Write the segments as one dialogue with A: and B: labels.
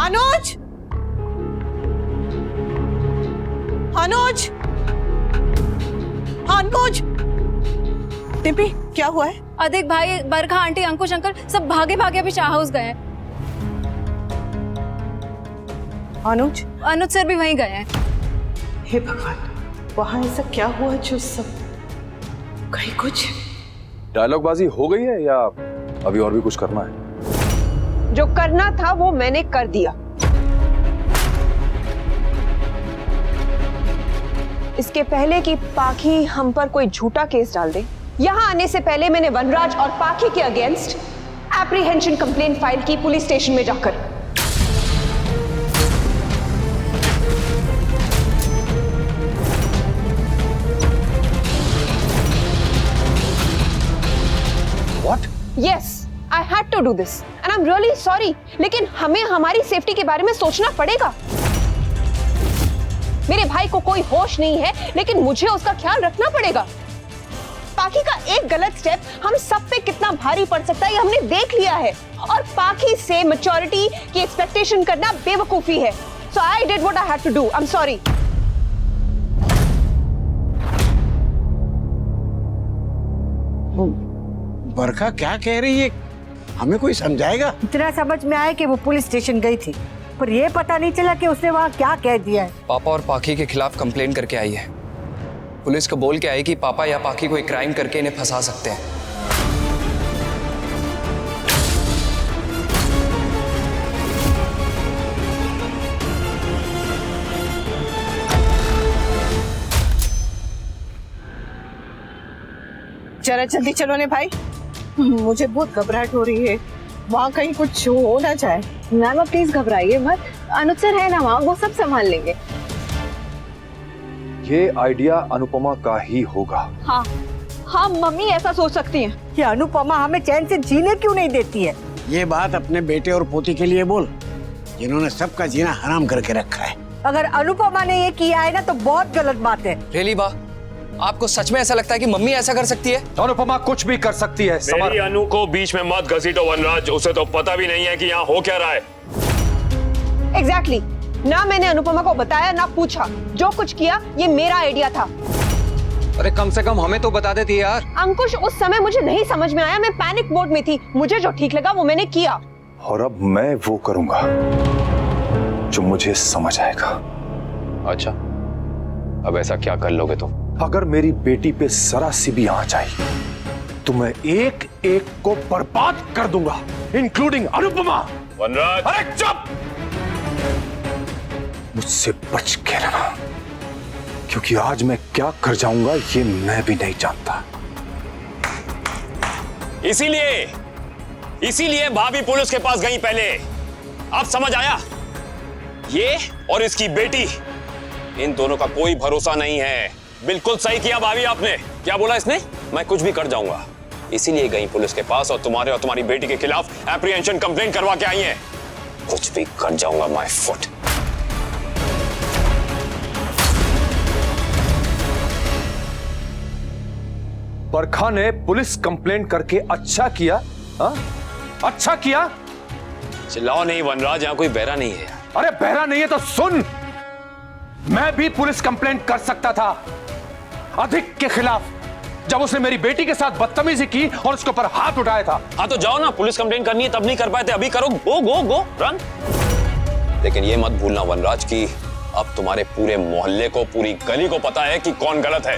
A: अनुज, अनुज, अनुज, टिम्पी क्या हुआ है?
B: अधिक भाई, बरखा आंटी, अंकुश अंकल सब भागे भागे अभी शाह हाउस गए हैं।
A: अनुज?
B: अनुज सर भी वहीं गए हैं।
A: हे भगवान, वहां ऐसा क्या हुआ जो सब कहीं कुछ
C: डायलॉग बाजी हो गई है या अभी और भी कुछ करना है?
D: जो करना था वो मैंने कर दिया। इसके पहले कि पाखी हम पर कोई झूठा केस डाल दे, यहां आने से पहले मैंने वनराज और पाखी के अगेंस्ट एप्रीहेंशन कंप्लेंट फाइल की पुलिस स्टेशन में जाकर।
C: What?
D: Yes, I had to do this and I'm really sorry, लेकिन हमें हमारी सेफ्टी के बारे में सोचना पड़ेगा। मेरे भाई को कोई होश नहीं है, लेकिन मुझे उसका ख्याल रखना पड़ेगा। पाखी का एक गलत स्टेप हम सब पे कितना भारी पड़ सकता है ये हमने देख लिया है, और पाखी से मैच्योरिटी की एक्सपेक्टेशन करना बेवकूफी है। So I did what I had to do. I'm sorry.
E: बरखा क्या कह रही है? हमें कोई समझाएगा?
F: इतना समझ में आया कि वो पुलिस स्टेशन गई थी, पर ये पता नहीं चला कि उसने वहाँ क्या कह दिया है।
G: पापा और पाखी के खिलाफ कंप्लेन करके आई है। पुलिस को बोल के आई कि पापा या पाखी कोई क्राइम करके इन्हें फंसा सकते हैं।
A: जरा जल्दी चलो ने भाई, मुझे बहुत घबराहट हो रही है। वहाँ कहीं कुछ हो ना जाए।
B: मैम आप प्लीज घबराइए मत, अनुज सर है ना वहाँ, वो सब संभाल लेंगे।
C: ये आइडिया अनुपमा का ही होगा।
D: हाँ हाँ मम्मी ऐसा सोच सकती हैं।
F: ये अनुपमा हमें चैन से जीने क्यों नहीं देती है?
E: ये बात अपने बेटे और पोती के लिए बोल, जिन्होंने सबका जीना हराम करके रखा है।
F: अगर अनुपमा ने ये किया है ना तो बहुत गलत बात है।
G: रियली बा, आपको सच में ऐसा लगता है कि मम्मी ऐसा कर सकती है?
C: अनुपमा कुछ भी कर सकती है।
H: मेरी अनु को बीच में मत घसीटो वनराज, उसे तो पता भी नहीं है कि यहाँ हो क्या रहा है।
D: Exactly. ना मैंने अनुपमा को बताया ना पूछा, जो कुछ किया ये मेरा आइडिया था।
G: अरे कम से कम हमें तो बता देती यार।
D: अंकुश उस समय मुझे नहीं समझ में आया, मैं पैनिक मोड में थी, मुझे जो ठीक लगा वो मैंने किया।
C: और अब मैं वो करूंगा जो मुझे समझ आएगा।
H: अच्छा, अब ऐसा क्या कर लोगे तुम?
C: अगर मेरी बेटी पे जरा सी भी आंच आई तो मैं एक एक को बर्बाद कर दूंगा, इंक्लूडिंग अनुपमा।
H: वनराज,
C: अरे चुप! मुझसे बच के रहना, क्योंकि आज मैं क्या कर जाऊंगा ये मैं भी नहीं जानता।
H: इसीलिए भाभी पुलिस के पास गई पहले। अब समझ आया? ये और इसकी बेटी, इन दोनों का कोई भरोसा नहीं है। बिल्कुल सही किया भाभी आपने। क्या बोला इसने? मैं कुछ भी कर जाऊंगा। इसीलिए गई पुलिस के पास और तुम्हारे और तुम्हारी बेटी के खिलाफ एप्रीहेंशन कंप्लेंट करवा के आई हैं। कुछ भी कर जाऊंगा माय फुट।
C: बरखा ने पुलिस कंप्लेंट करके अच्छा किया। हा? अच्छा किया।
H: चिल्लाओ नहीं वनराज, यहाँ कोई बहरा नहीं है।
C: अरे बहरा नहीं है तो सुन, मैं भी पुलिस कंप्लेंट कर सकता था अधिक के खिलाफ, जब उसने मेरी बेटी के साथ बदतमीजी की और उसके ऊपर हाथ उठाया था।
H: हाँ तो जाओ ना, पुलिस कंप्लेंट करनी है तब नहीं कर पाए थे, अभी करो। गो गो गो रन। लेकिन ये मत भूलना वनराज की अब तुम्हारे पूरे मोहल्ले को, पूरी गली को पता है कि कौन गलत है।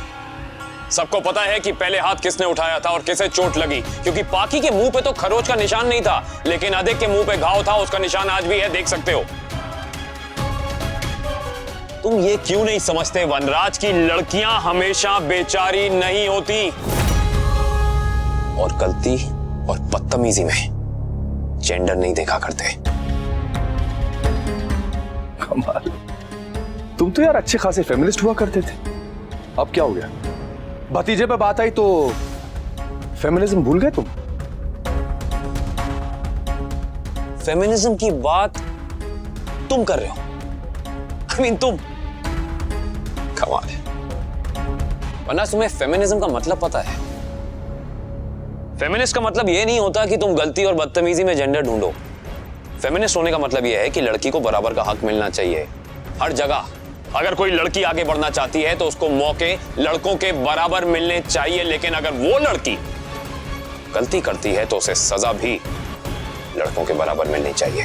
H: सबको पता है कि पहले हाथ किसने उठाया था और किसे चोट लगी, क्योंकि पाखी के मुंह पे तो खरोच का निशान नहीं था, लेकिन अधिक के मुंह पे घाव था, उसका निशान आज भी है, देख सकते हो। तुम ये क्यों नहीं समझते वनराज की लड़कियां हमेशा बेचारी नहीं होती, और गलती और बदतमीजी में जेंडर नहीं देखा करते।
C: कमाल, तुम तो यार अच्छे खासे फेमिनिस्ट हुआ करते थे, अब क्या हो गया? भतीजे पे बात आई तो फेमिनिज्म भूल गए तुम?
H: फेमिनिज्म की बात तुम कर रहे हो? I mean, तुम कमाल है। वरना तुम्हें फेमिनिज्म का मतलब पता है? फेमिनिस्ट का मतलब यह नहीं होता कि तुम गलती और बदतमीजी में जेंडर ढूंढो। फेमिनिस्ट होने का मतलब यह है कि लड़की को बराबर का हक मिलना चाहिए हर जगह। अगर कोई लड़की आगे बढ़ना चाहती है तो उसको मौके लड़कों के बराबर मिलने चाहिए, लेकिन अगर वो लड़की गलती करती है तो उसे सजा भी लड़कों के बराबर मिलनी चाहिए।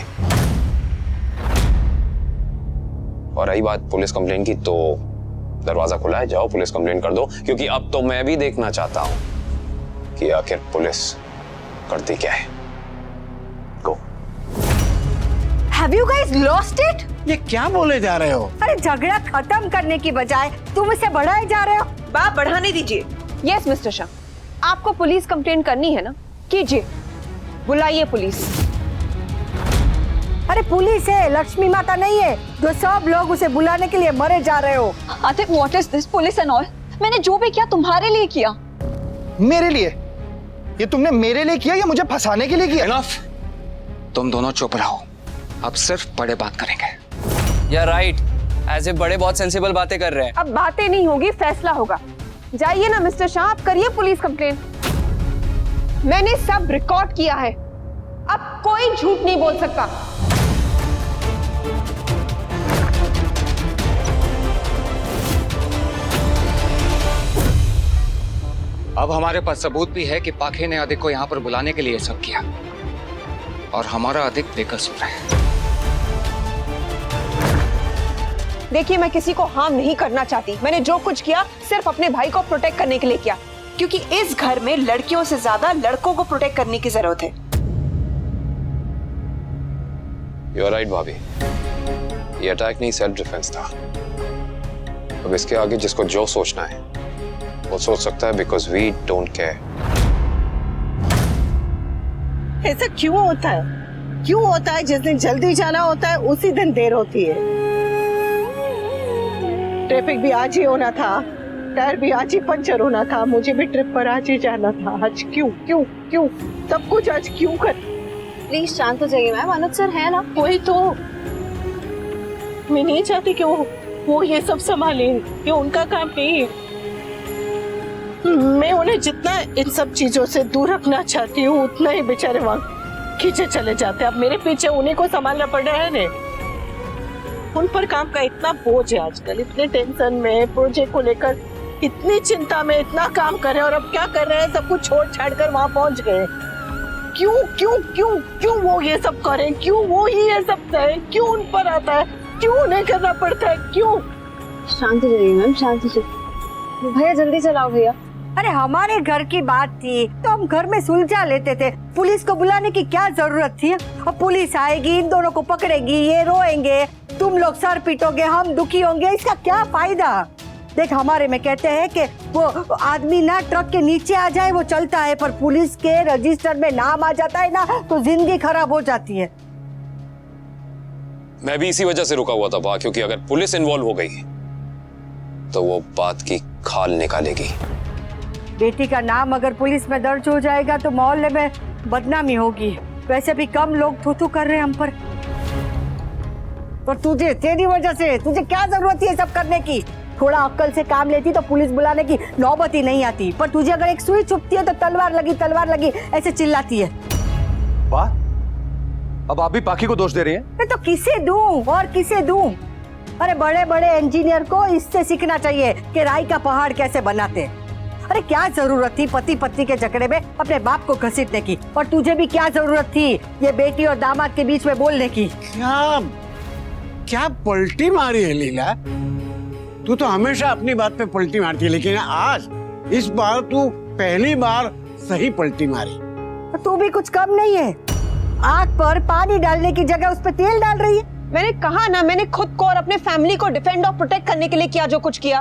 H: और रही बात पुलिस कंप्लेंट की, तो दरवाजा खुला है, जाओ पुलिस कंप्लेंट कर दो, क्योंकि अब तो मैं भी देखना चाहता हूं कि आखिर पुलिस करती क्या है। गो।
F: Have you guys lost it?
E: ये क्या बोले जा रहे हो?
F: अरे झगड़ा खत्म करने की बजाय तुम इसे बढ़ाए जा रहे हो।
D: बात बढ़ाने दीजिए। यस मिस्टर शाह, आपको पुलिस कंप्लेंट करनी है ना, कीजिए, बुलाइए पुलिस।
F: अरे पुलिस है, लक्ष्मी माता नहीं है जो सब लोग उसे बुलाने के लिए मरे जा रहे हो।
B: Atif, what is this police and all? मैंने जो भी किया तुम्हारे लिए किया।
I: मेरे लिए? ये तुमने मेरे लिए किया या मुझे फंसाने के लिए किया?
G: Enough! तुम दोनों चुप रहो, अब सिर्फ बड़े बात करेंगे। या राइट, ऐसे बड़े बहुत सेंसिबल बातें कर रहे हैं।
D: अब बातें नहीं होगी, फैसला होगा। जाइए ना मिस्टर शाह, आप करिए पुलिस कंप्लेंट। मैंने सब रिकॉर्ड किया है, अब कोई झूठ नहीं बोल सकता।
G: अब हमारे पास सबूत भी है कि पाखे ने अधिक को यहाँ पर बुलाने के लिए सब किया, और हमारा अधिक बेकसूर है।
D: देखिए, मैं किसी को हार्म नहीं करना चाहती। मैंने जो कुछ किया सिर्फ अपने भाई को प्रोटेक्ट करने के लिए किया, क्योंकि इस घर में लड़कियों से ज्यादा लड़कों को प्रोटेक्ट करने की जरूरत है।
H: यू आर राइट भाभी, ये अटैक नहीं सेल्फ डिफेंस था। अब इसके आगे जिसको जो सोचना है वो सोच सकता है, बिकॉज वी डोंट केयर।
A: ऐसा क्यों होता है? क्यों होता है? जिस दिन जल्दी जाना होता है उसी दिन देर होती है। ट्रैफिक भी आज ही होना था, टायर भी आज ही पंचर होना था, मुझे भी ट्रिप पर आज ही जाना था। आज क्यों क्यों क्यों सब कुछ आज क्यों कर?
B: प्लीज शांत हो जाइए मैम, अनुज सर है ना।
A: वही तो मैं नहीं चाहती कि वो ये सब संभाले, ये उनका काम नहीं है। मैं उन्हें जितना इन सब चीजों से दूर रखना चाहती हूँ उतना ही बेचारे वहाँ खींचे चले जाते हैं। अब मेरे पीछे उन्हीं को संभालना पड़ रहा है ना। उन पर काम का इतना बोझ है आजकल, इतने टेंशन में, प्रोजेक्ट को लेकर इतनी चिंता में, इतना काम कर रहे हैं, और अब क्या कर रहे हैं, सब कुछ छोड़ छाड़ कर वहाँ पहुँच गए। क्यों क्यों क्यों क्यों वो ये सब करें? क्यों वो ही ये सब करें? क्यों उन पर आता है? क्यों उन्हें करना पड़ता है? क्यों?
B: शांत हो जाइए मैम, शांत हो जाइए। भैया जल्दी चलाओ भैया।
F: अरे हमारे घर की बात थी तो हम घर में सुलझा लेते थे, पुलिस को बुलाने की क्या जरूरत थी? अब पुलिस आएगी, इन दोनों को पकड़ेगी, ये रोएंगे, तुम लोग सर पीटोगे, हम दुखी होंगे, इसका क्या फायदा? देख, हमारे में कहते हैं कि वो आदमी ना ट्रक के नीचे आ जाए वो चलता है, पर पुलिस के रजिस्टर में नाम आ जाता है ना तो जिंदगी खराब हो जाती है।
H: मैं भी इसी वजह से रुका हुआ था, क्योंकि अगर पुलिस इन्वॉल्व हो गई तो वो बात की खाल निकालेगी।
F: बेटी का नाम अगर पुलिस में दर्ज हो जाएगा तो मोहल्ले में बदनामी होगी। वैसे भी कम लोग थू कर रहे हैं हम पर। और तुझे, तेरी वजह से, तुझे क्या जरूरत है सब करने की? थोड़ा अक्ल से काम लेती तो पुलिस बुलाने की नौबत ही नहीं आती, पर तुझे अगर एक सुई चुभती है तो तलवार लगी ऐसे चिल्लाती है।
C: वाह, अब आप भी पाखी को दोष दे रही हैं?
F: तो किसे दूं और किसे दूं? अरे बड़े बड़े इंजीनियर को इससे सीखना चाहिए कि राई का पहाड़ कैसे बनाते। अरे क्या जरूरत थी पति पत्नी के झगड़े में अपने बाप को घसीटने की? और तुझे भी क्या जरूरत थी ये बेटी और दामाद के बीच में बोलने की?
E: क्या पलटी मारी है लीला? तू तो हमेशा अपनी बात पे पलटी मारती है, लेकिन आज इस बार तू पहली बार सही पलटी मारी।
F: तू भी कुछ कम नहीं है, आग पर पानी डालने की जगह उस पर तेल डाल रही है।
D: मैंने कहा ना, मैंने खुद को और अपने फैमिली को डिफेंड और प्रोटेक्ट करने के लिए किया जो कुछ किया।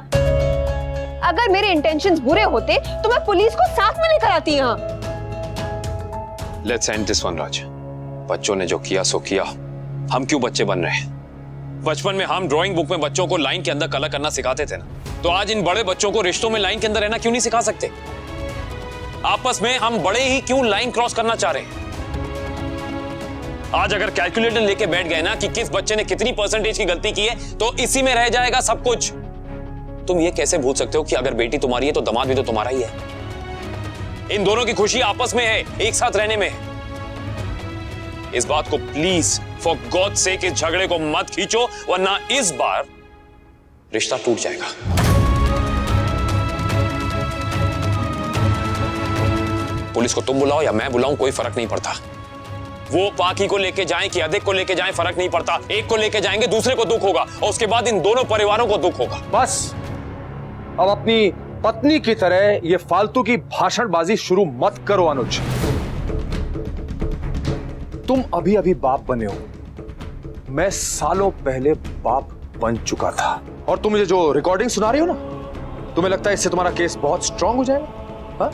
D: अगर मेरे इंटेंशंस बुरे होते तो मैं पुलिस को साथ में लेकर आती यहाँ।
H: लेट्स एंड दिस वन राज। बच्चों ने जो किया सो किया, हम क्यों बच्चे बन रहे हैं? बचपन में हम ड्राइंग बुक में बच्चों को लाइन के अंदर कलर करना सिखाते थे ना, तो आज इन बड़े बच्चों को रिश्तों में लाइन के अंदर रहना क्यों नहीं सिखा सकते? आपस में हम बड़े ही क्यों लाइन क्रॉस करना चाह रहे हैं? आज अगर कैलकुलेटर लेके बैठ गए ना कि किस बच्चे ने कितनी परसेंटेज की गलती की है, तो इसी में रह जाएगा सब कुछ। तुम ये कैसे भूल सकते हो कि अगर बेटी तुम्हारी है तो दामाद भी तो तुम्हारा ही है। इन दोनों की खुशी आपस में है, एक साथ रहने में। इस बात को प्लीज फॉर गॉड सेक इस झगड़े को मत खींचो, वरना इस बार रिश्ता टूट जाएगा। पुलिस को तुम बुलाओ या मैं बुलाऊं, कोई फर्क नहीं पड़ता। वो पाकी को लेके जाएं कि अधिक को लेके जाएं, फर्क नहीं पड़ता। एक को लेके जाएंगे, दूसरे को दुख होगा और उसके बाद इन दोनों परिवारों को दुख होगा।
C: बस अब अपनी पत्नी की तरह ये फालतू की भाषणबाजी शुरू मत करो अनुज। तुम अभी अभी बाप बने हो, मैं सालों पहले बाप बन चुका था। और तुम मुझे जो रिकॉर्डिंग सुना रही हो ना, तुम्हें लगता है इससे तुम्हारा केस बहुत स्ट्रांग हो जाएगा? हा?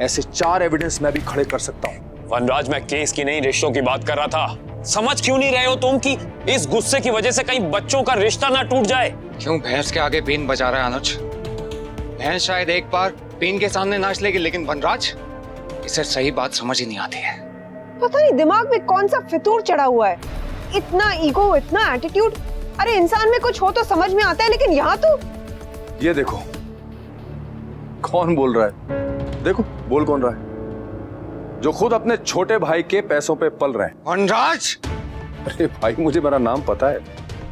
C: ऐसे 4 एविडेंस मैं भी खड़े कर सकता हूं।
H: वनराज, मैं केस की नहीं रिश्तों की बात कर रहा था। समझ क्यों नहीं रहे हो तुम कि इस गुस्से की वजह से कहीं बच्चों का रिश्ता ना टूट जाए?
G: क्यों भैंस के आगे बीन बजा रहा है अनुज? भैंस शायद एक बार बीन के सामने नाच लेगी, लेकिन वनराज, इसे सही बात समझ ही नहीं आती है।
D: पता नहीं दिमाग में कौन सा फितूर चढ़ा हुआ है। इतना ईगो, इतना एटीट्यूड। अरे इंसान में कुछ हो तो समझ में आता है, लेकिन यहाँ तो।
C: ये देखो कौन बोल रहा है, देखो बोल कौन रहा है, जो खुद अपने छोटे भाई के पैसों पे पल रहे हैं।
G: वनराज!
C: अरे भाई, मुझे मेरा नाम पता है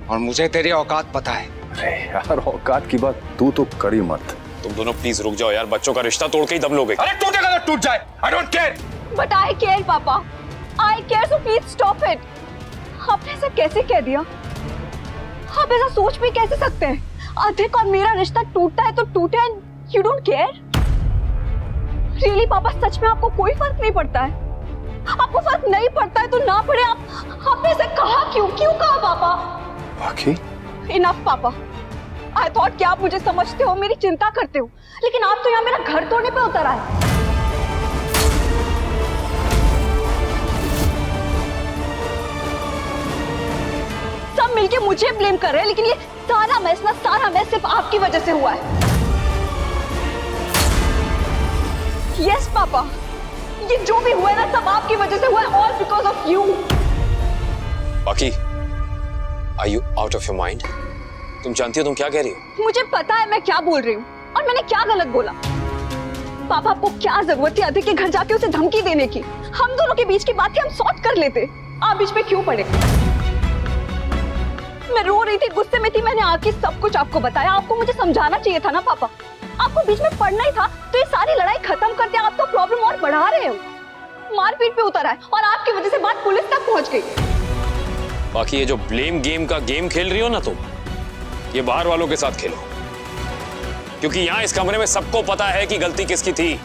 G: और मुझे तेरी औकात पता है।
C: अरे यार, औकात की बात तू तो करी मत।
H: तुम दोनों प्लीज रुक जाओ यार, बच्चों का रिश्ता तोड़ के ही दम लोगे।
C: अरे टूटेगा तो टूट जाए, I don't care.
J: But I care papa, I care, so please stop it. आपने ऐसा कैसे कह दिया? आप ऐसा सोच भी कैसे सकते हैं? अधिक और मेरा रिश्ता टूटता है तो टूटे, and you don't care? Really पापा, सच में आपको कोई फर्क नहीं पड़ता है? आपको फर्क नहीं पड़ता है तो ना पड़े। आपने ऐसा कहा क्यों कहा पापा?
C: बाकी
J: इनफ पापा, आई थॉट कि आप मुझे समझते हो, मेरी चिंता करते हो, लेकिन आप तो यहाँ मेरा घर तोड़ने पे उतर आए। सब मिलके मुझे ब्लेम कर रहे हैं, लेकिन ये सारा मैस सिर्फ आपकी वजह से हुआ है। यस पापा, ये जो भी हुआ है ना, सब आपकी वजह से हुआ है, ऑल बिकॉज ऑफ यू।
H: बाकी, are you out of your mind? तुम जानती हो तुम क्या कह रही हो?
J: मुझे पता है मैं क्या बोल रही हूँ, और मैंने क्या गलत बोला। पापा, आपको क्या जरूरत थी अधिक के घर जाके उसे धमकी देने की? हम दोनों के बीच की बात थी, हम सॉर्ट कर लेते। आप बीच में क्यों पड़े? मैं रो रही थी, गुस्से में थी, मैंने आके सब कुछ आपको बताया। आपको मुझे समझाना चाहिए था ना पापा, आपको बीच में पड़ना ही था। तो ये सारी लड़ाई खत्म करते आप तो प्रॉब्लम और बढ़ा रहे हो। मारपीट पे उतर आए और आपकी वजह से बात पुलिस तक पहुंच गई।
H: बाकी ये जो ब्लेम गेम का गेम खेल रही हो ना तुम, ये बाहर वालों के साथ खेलो, क्योंकि यहाँ इस कमरे में सबको पता है कि गलती किसकी थी।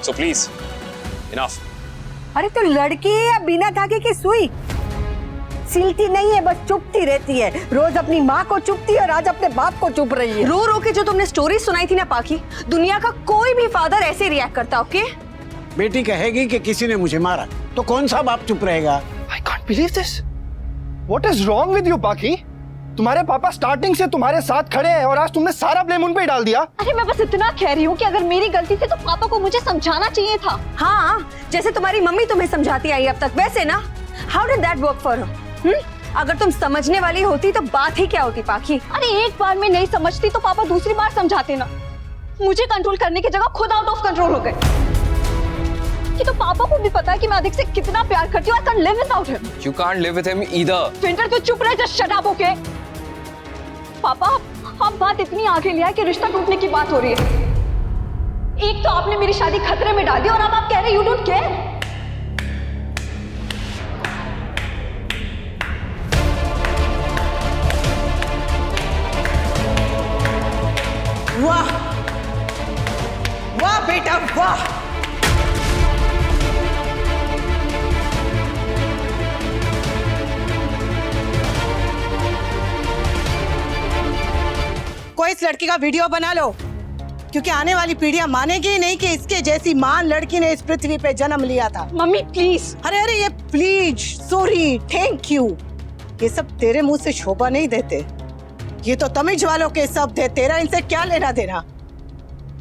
H: So please enough.
F: अरे तो लड़की है या बिना धागे की सुई? सिलती नहीं है, बस चुपती रहती है। रोज अपनी माँ को चुपती है और आज अपने बाप को चुप रही है।
D: रो रो के जो तुमने स्टोरी सुनाई थी ना पाकी, दुनिया का कोई भी फादर ऐसे रिएक्ट करता। ओके?
E: बेटी कहेगी कि किसी ने मुझे मारा, तो कौन सा बाप चुप रहेगा?
I: I can't believe this. What is wrong with you, बाकी? तुम्हारे पापा स्टार्टिंग से तुम्हारे साथ खड़े हैं और आज तुमने सारा ब्लेम उन पे ही डाल दिया।
J: अरे मैं बस इतना कह रही हूँ कि अगर मेरी गलती थी तो पापा को मुझे समझाना चाहिए था।
D: हाँ, जैसे तुम्हारी मम्मी तुम्हें समझाती आई अब तक, वैसे ना। How did that work for her? अगर तुम समझने वाली होती तो बात ही क्या होती पाखी?
J: अरे एक बार में नहीं समझती तो पापा दूसरी बार समझाते ना। मुझे कंट्रोल करने की जगह खुद आउट ऑफ कंट्रोल हो गए। ये तो पापा को भी पता है कि मैं अधिक से कितना प्यार करती हूँ। I can't live without him.
G: You can't live with him either.
J: Winter तो चुप रहे, just shut up, okay? पापा, अब बात इतनी आगे लिया है कि रिश्ता टूटने की बात हो रही है। एक तो आपने मेरी शादी खतरे में डाल दी और अब आप कह रहे यू डोंट केयर।
A: वाह वाह बेटा वाह। कोई इस लड़की का वीडियो बना लो, क्योंकि आने वाली पीढ़ियां मानेगी नहीं कि इसके जैसी महान लड़की ने इस पृथ्वी पे जन्म लिया था।
J: Mummy please.
A: अरे अरे, ये प्लीज, सॉरी, थैंक यू, ये सब तेरे मुंह से शोभा नहीं देते। ये तो तमिज वालों के शब्द है, तेरा इनसे क्या लेना देना?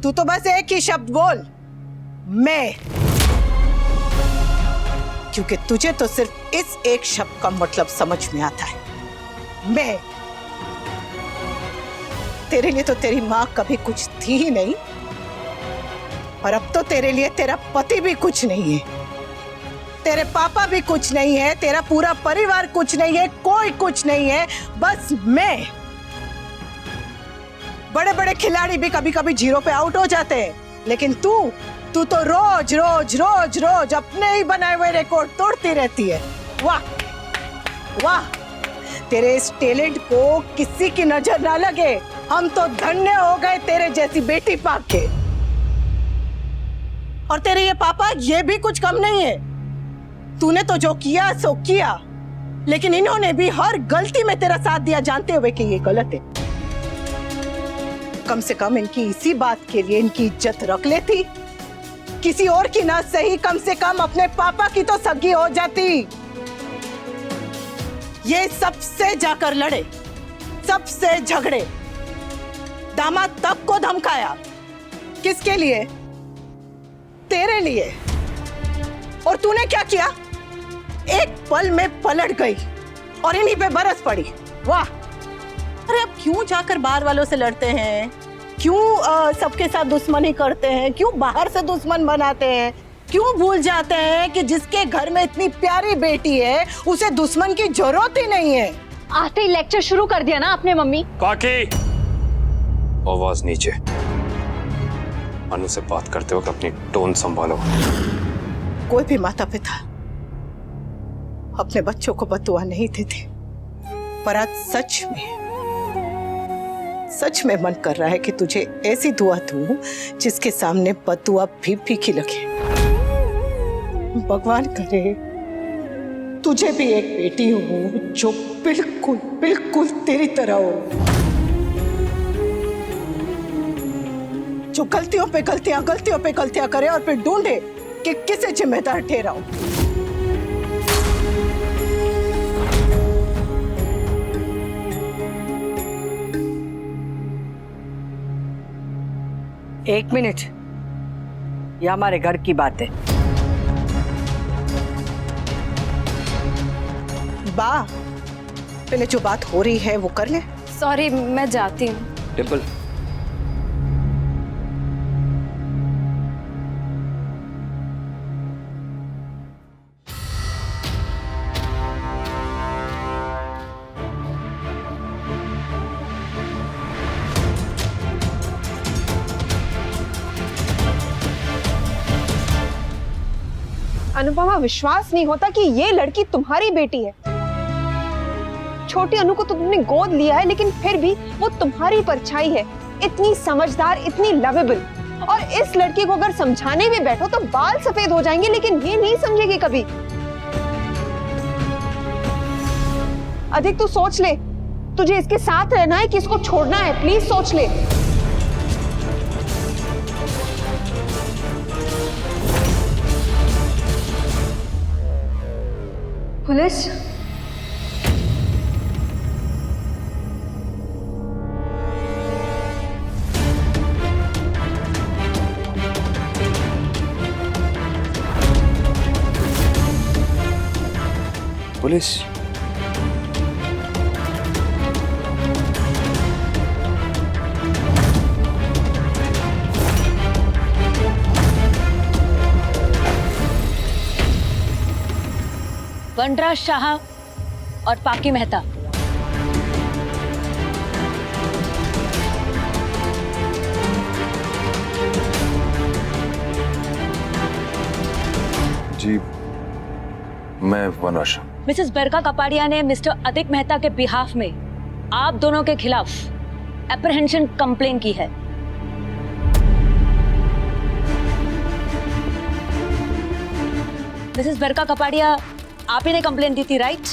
A: तू तो बस एक ही शब्द बोल, मैं, क्योंकि तुझे तो सिर्फ इस एक शब्द का मतलब समझ में आता है, मैं। तेरे लिए तो तेरी माँ कभी कुछ थी ही नहीं, और अब तो तेरे लिए तेरा पति भी कुछ नहीं है। तेरे पापा भी कुछ नहीं है, तेरा पूरा परिवार कुछ नहीं है, कोई कुछ नहीं है, बस मैं। बड़े बड़े खिलाड़ी भी कभी कभी जीरो पे आउट हो जाते हैं, लेकिन तू तो रोज रोज रोज रोज अपने ही बनाए हुए रिकॉर्ड तोड़ती रहती है। वाह वाह, तेरे इस टैलेंट को किसी की नजर ना लगे। हम तो धन्य हो गए तेरे जैसी बेटी पाक के। और तेरे ये पापा ये भी कुछ कम नहीं है। तूने तो जो किया सो किया, लेकिन इन्होंने भी हर गलती में तेरा साथ दिया, जानते हुए कि ये गलत है। कम से कम इनकी इसी बात के लिए इनकी इज्जत रख लेती, किसी और की ना सही, कम से कम अपने पापा की तो सगी हो जाती। ये सबसे जाकर लड़े, सबसे झगड़े, दामाद तब को धमकाया, किसके लिए? तेरे लिए। और तूने क्या किया? एक पल में पलट गई और इन्हीं पे बरस पड़ी। वाह! अरे अब क्यों जाकर बाहर वालों से लड़ते हैं? क्यों सबके साथ दुश्मनी करते हैं? क्यों बाहर से दुश्मन बनाते हैं? क्यों भूल जाते हैं कि जिसके घर में इतनी प्यारी बेटी है उसे दुश्मन की जरूरत ही नहीं है?
J: आते ही लेक्चर शुरू कर दिया ना आपने मम्मी।
H: काकी, आवाज नीचे। अनु से बात करते वक्त अपनी टोन संभालो।
A: कोई भी माता पिता अपने बच्चों को बददुआ नहीं देते, पर आज सच में मन कर रहा है कि तुझे ऐसी दुआ दूं जिसके सामने बददुआ भी फीकी लगे। भगवान करे तुझे भी एक बेटी हो जो बिल्कुल बिल्कुल तेरी तरह हो, जो गलतियों पे गलतियां करे और फिर ढूंढे कि किसे जिम्मेदार ठहराऊं।
F: एक मिनट, ये हमारे घर की बात है।
A: बा, पहले जो बात हो रही है वो कर ले।
J: सॉरी, मैं जाती हूँ।
H: डिम्पल,
D: अनुपमा, विश्वास नहीं होता कि ये लड़की तुम्हारी बेटी है। छोटी अनु को तो तुमने गोद लिया है, लेकिन फिर भी वो तुम्हारी परछाई है। इतनी समझदार, इतनी लवेबल। और इस लड़की को अगर समझाने भी बैठो तो बाल सफेद हो जाएंगे, लेकिन ये नहीं समझेगी कभी। अधिक तू सोच ले, तुझे इसके साथ रहना है कि इसको छोड़ना है? प्लीज सोच ले।
J: पुलिस?
C: पुलिस?
J: वनराज शाह और पाकी मेहता।
C: जी, मैं वनराज शाह।
J: मिसेस बरका कपाड़िया ने मिस्टर अधिक मेहता के बिहाफ में आप दोनों के खिलाफ एप्रीहेंशन कंप्लेन की है। मिसेस बरका कपाड़िया, आप ही ने कंप्लेन की थी, राइट?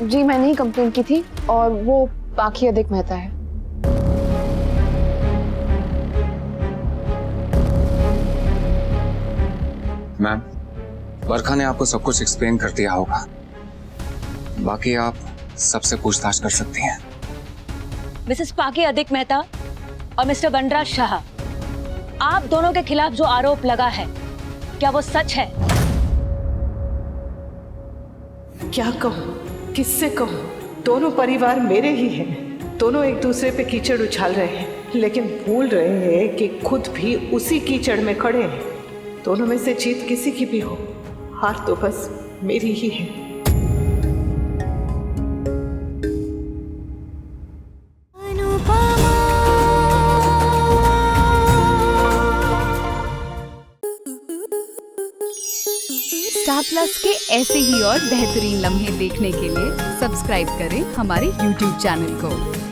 D: जी, मैंने ही कंप्लेन की थी और वो पाखी अधिक मेहता है।
G: मैम, बरखा ने आपको सब कुछ एक्सप्लेन कर दिया होगा, बाकी आप सबसे पूछताछ कर सकती हैं।
J: मिसेस पाकी अधिक मेहता और मिस्टर वनराज शाह, आप दोनों के खिलाफ जो आरोप लगा है, क्या वो सच है?
A: क्या कहूँ, किससे कहूँ? दोनों परिवार मेरे ही हैं। दोनों एक दूसरे पे कीचड़ उछाल रहे हैं, लेकिन भूल रहे हैं कि खुद भी उसी कीचड़ में खड़े हैं। दोनों में से जीत किसी की भी हो, हार तो बस मेरी ही है।
K: स्टार प्लस के ऐसे ही और बेहतरीन लम्हे देखने के लिए सब्सक्राइब करें हमारे YouTube चैनल को।